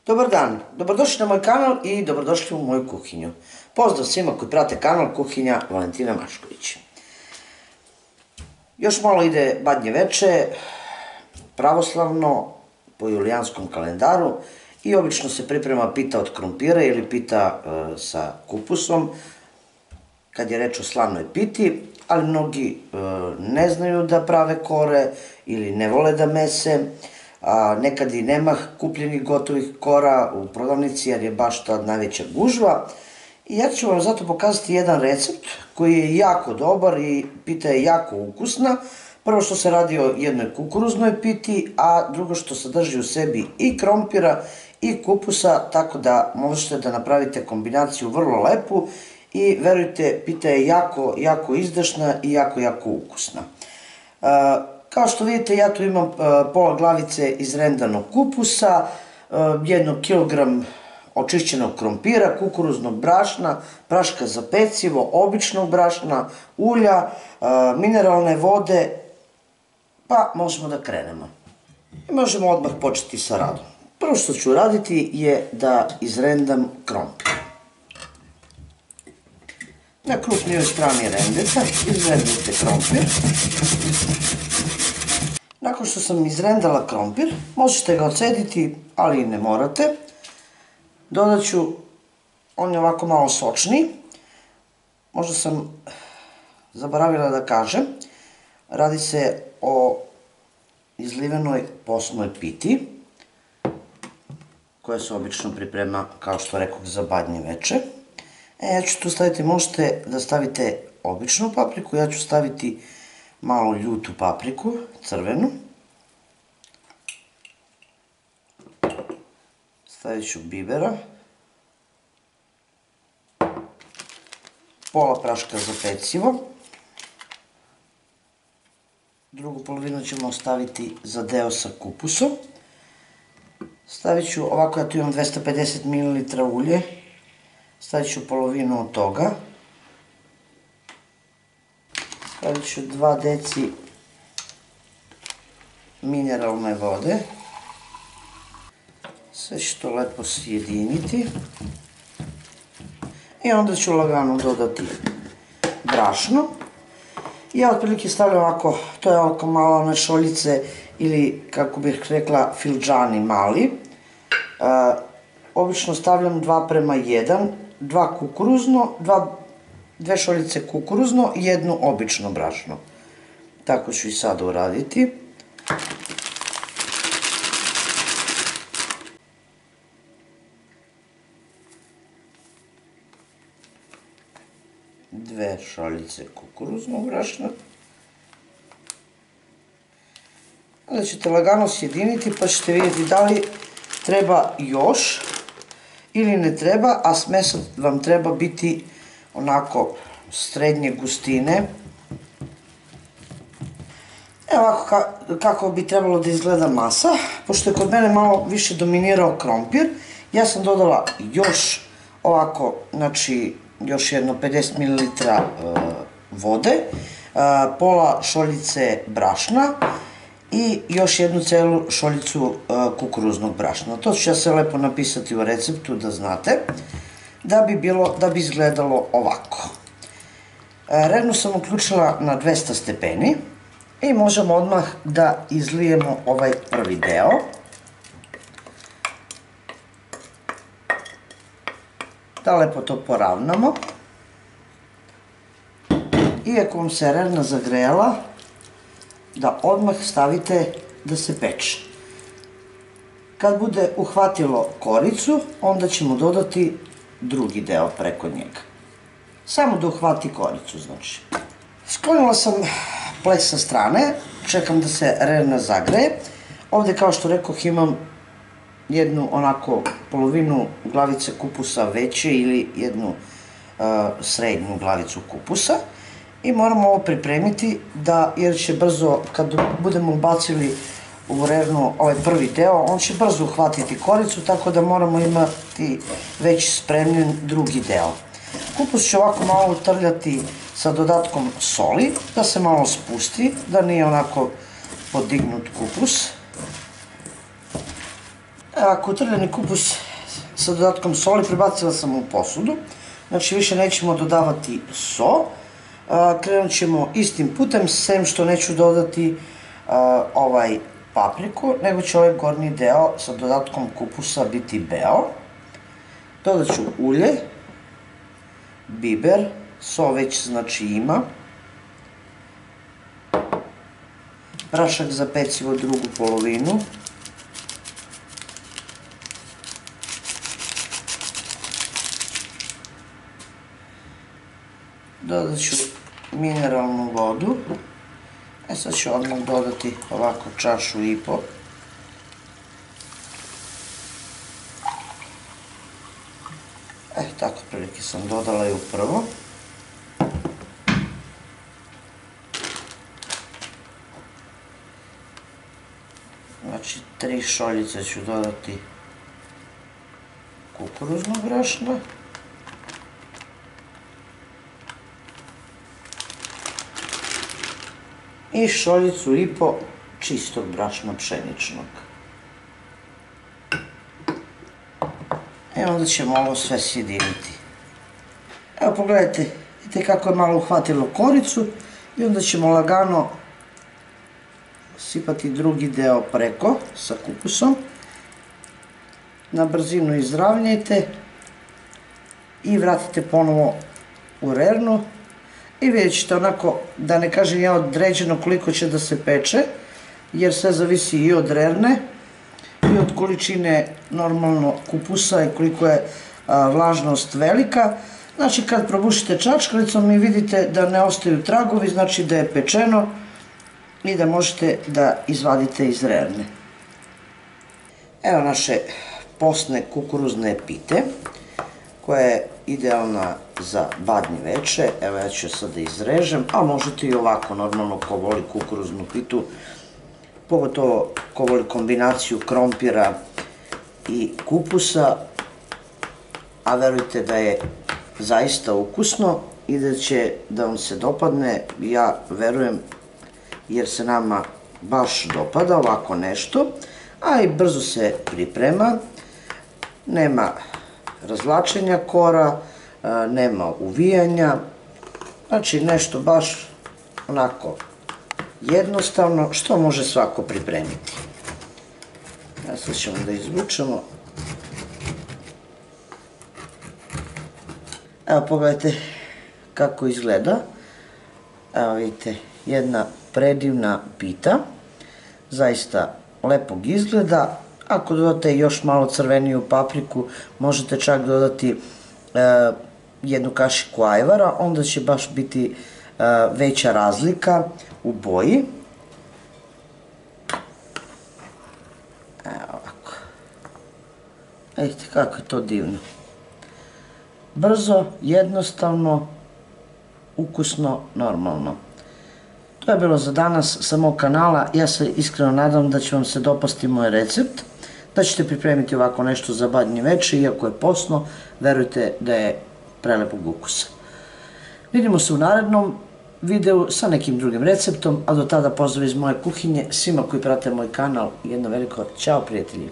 Dobar dan, dobrodošli na moj kanal i dobrodošli u moju kuhinju. Pozdrav svima koji prate kanal Kuhinja Valentina Mašković. Još malo ide Badnje veče, pravoslavno, po julijanskom kalendaru i obično se priprema pita od krompira ili pita sa kupusom, kad je reč o slavnoj piti, ali mnogi ne znaju da prave kore ili ne vole da mese, nekad i nema kupljenih gotovih kora u prodavnici jer je baš tad najveća gužva. I ja ću vam zato pokazati jedan recept koji je jako dobar i pita je jako ukusna. Prvo što se radi o jednoj kukuruznoj piti, a drugo što sadrži u sebi i krompira i kupusa, tako da možete da napravite kombinaciju vrlo lepu i verujte, pita je jako izdašna i jako ukusna. Kao što vidite, ja tu imam pola glavice izrendanog kupusa, 1 kilogram očišćenog krompira, kukuruznog brašna, praška za pecivo, običnog brašna, ulja, mineralne vode, pa možemo da krenemo. I možemo odmah početi sa radom. Prvo što ću raditi je da izrendam krompir. Na krupnijoj strani rendeta izrendite krompir. Nakon što sam izrendala krompir, možete ga odcediti, ali i ne morate. Dodat ću, on je ovako malo sočniji. Možda sam zaboravila da kažem, radi se o izlivenoj posnoj piti, koja se obično priprema, kao što rekoh, za Badnje veče. Ja ću tu staviti, možete da stavite običnu papriku, ja ću staviti malo ljutu papriku, crvenu. Stavit ću bibera. Pola praška za pecivo. Drugu polovinu ćemo staviti za deo sa kupusom. Stavit ću, ovako ja tu imam 250 ml ulje. Stavit ću polovinu od toga. Stavit ću 2 deci mineralne vode. Sve ću to lepo sjediniti. I onda ću lagano dodati brašno. Ja otprilike stavljam ovako, to je ovako malo one šoljice ili kako bih rekla filđani mali. Obično stavljam 2:1, 2 kukuruzno, 2 šoljice kukuruzno i 1 obično brašno. Tako ću i sada uraditi. Dve šoljice kukuruznog brašna. Onda ćete lagano sjediniti pa ćete vidjeti da li treba još ili ne treba, a smesa vam treba biti onako srednje gustine. Evo ovako kako bi trebalo da izgleda masa. Pošto je kod mene malo više dominirao krompir, ja sam dodala još ovako, znači još jedno 50 ml vode, pola šoljice brašna i još jednu celu šoljicu kukuruznog brašna. To ću ja sve lepo napisati u receptu da znate, da bi izgledalo ovako. Rednu sam uključila na 200 stepeni i možemo odmah da izlijemo ovaj prvi deo. Da lepo to poravnamo. I ako vam se redna zagrejala, da odmah stavite da se peče. Kad bude uhvatilo koricu, onda ćemo dodati drugi deo preko njega. Samo da uhvati koricu, znači. Sklonila sam ples sa strane, čekam da se rerna zagreje. Ovde, kao što rekoh, imam jednu onako polovinu glavice kupusa veće ili jednu srednju glavicu kupusa i moramo ovo pripremiti jer će brzo, kad budemo ubacili u rernu ovaj prvi deo, on će brzo uhvatiti koricu, tako da moramo imati već spremljen drugi deo. Kupus ću ovako malo utrljati sa dodatkom soli, da se malo spusti, da nije onako podignut kupus. Ako utrljeni kupus sa dodatkom soli, prebacila sam u posudu, znači više nećemo dodavati so, krenut ćemo istim putem, sem što neću dodati papriku, nego će ovaj gornji deo sa dodatkom kupusa biti beo. Dodat ću ulje, biber, so već znači ima, prašak za pecivo drugu polovinu, dodat ću mineralnu vodu, sad ću odmah dodati ovako čašu i po. Tako prilike sam dodala i u prvo. Znači 3 šoljice ću dodati kukuruznog brašna. I šoljicu i po čistog brašna pšeničnog. Onda ćemo ovo sve sjediniti. Evo pogledajte, vidite kako je malo uhvatilo koricu i onda ćemo lagano sipati drugi deo preko sa kupusom. Na brzinu izravnjajte i vratite ponovo u rernu i vidjet ćete onako, da ne kažem ja određeno koliko će da se peče, jer sve zavisi i od rerne i od količine normalno kupusa i koliko je vlažnost velika. Znači kad probušite čačkalicom i vidite da ne ostaju tragovi, znači da je pečeno i da možete da izvadite iz rerne. Evo naše postne kukuruzne pite, koja je idealna za badnje veče. Evo ja ću je sada izrežem, a možete i ovako normalno ko voli kukuruznu pitu, pogotovo ko voli kombinaciju krompira i kupusa, a verujte da je zaista ukusno i da će da vam se dopadne, ja verujem, jer se nama baš dopada ovako nešto, a i brzo se priprema, nema razvlačenja kora, nema uvijanja, znači nešto baš onako jednostavno, što može svako pripremiti. Sad ćemo da izvučemo. Evo pogledajte kako izgleda. Evo vidite, jedna predivna pita, zaista lepog izgleda. Ako dodate još malo crveniju papriku, možete čak dodati jednu kašiku ajvara, onda će baš biti veća razlika u boji. Evo ovako. Vidite kako je to divno. Brzo, jednostavno, ukusno, normalno. To je bilo za danas sa mog kanala. Ja se iskreno nadam da će vam se dopasti moj recept, da ćete pripremiti ovako nešto za badnje veče, iako je postno, verujte da je prelepog ukusa. Vidimo se u narednom videu sa nekim drugim receptom, a do tada pozdrav iz moje kuhinje svima koji prate moj kanal. Jedno veliko ćao prijatelji!